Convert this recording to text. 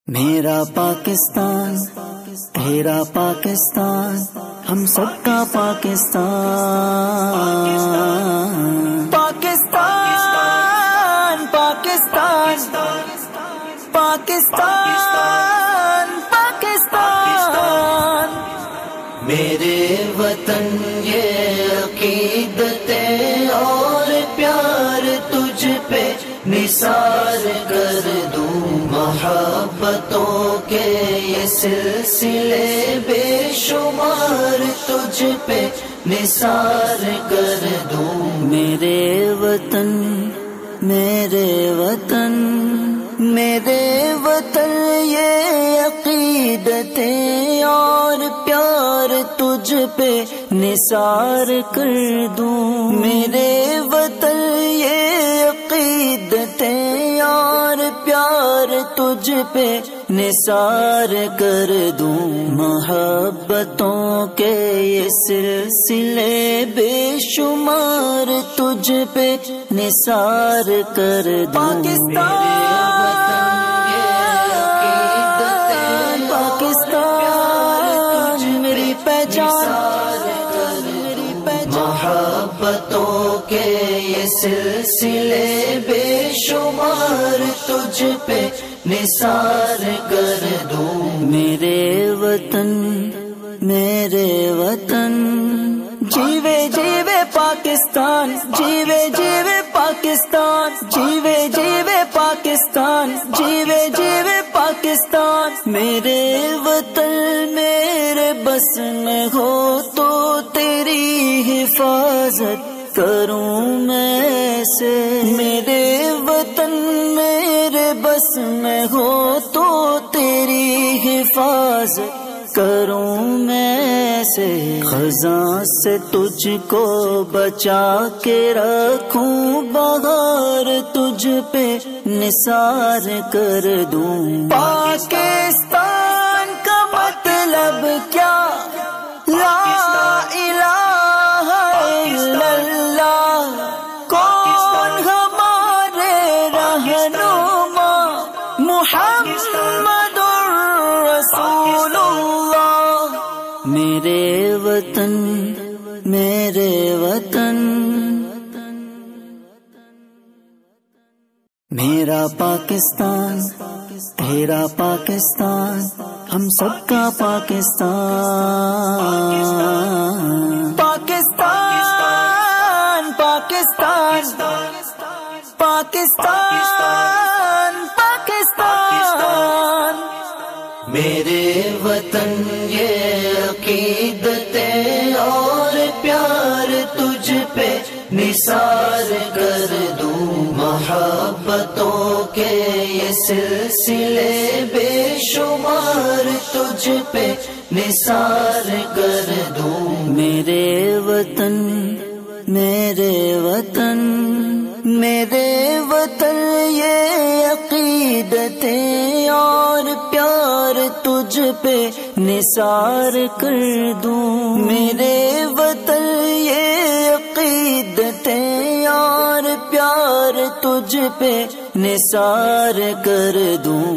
میرا پاکستان تیرا پاکستان ہم سب کا پاکستان پاکستان پاکستان پاکستان پاکستان میرے وطن یہ عقیدتیں اور پیار تجھ پہ نثار کر دوں، محبتوں کے یہ سلسلے بے شمار تجھ پہ نثار کر دوں۔ میرے وطن میرے وطن میرے وطن یہ عقیدتیں اور پیار تجھ پہ نثار کر دوں۔ میرے وطن یہ عقیدتیں اور پیار تجھ پہ نثار کر دوں، محبتوں کے یہ سلسلے بے شمار تجھ پہ نثار کر دوں۔ پاکستان میری پہچان، محبتوں کے یہ سلسلے بے شمار تجھ پہ نثار کر دوں۔ میرے وطن میرے وطن جیوے جیوے پاکستان، جیوے جیوے پاکستان، جیوے جیوے پاکستان، جیوے جیوے پاکستان۔ میرے وطن میرے بس میں ہو تو تیری حفاظت کروں میں سے۔ میرے وطن میرے بس میں ہو تو تیری حفاظت کروں میں سے۔ خزاں سے تجھ کو بچا کے رکھوں، بہار تجھ پہ نثار کر دوں۔ پاکستان کا مطلب کیا؟ لا الہ الا اللہ۔ کون ہمارے رہنما؟ محمد رسول اللہ۔ میرے وطن میرے وطن میرا پاکستان تیرا پاکستان ہم سب کا پاکستان پاکستان پاکستان پاکستان پاکستان میرے وطن یہ عقیدتیں اور پیار تجھ پہ نثار کر دوں، محبتوں کے یہ سلسلے بے شمار تجھ پہ نثار کر دوں۔ میرے وطن میرے وطن میرے وطن یہ عقیدتیں اور پیار تجھ پہ نثار کر دوں۔ میرے وطن یہ عقیدتیں اور پیار تجھ پہ نثار کر دوں،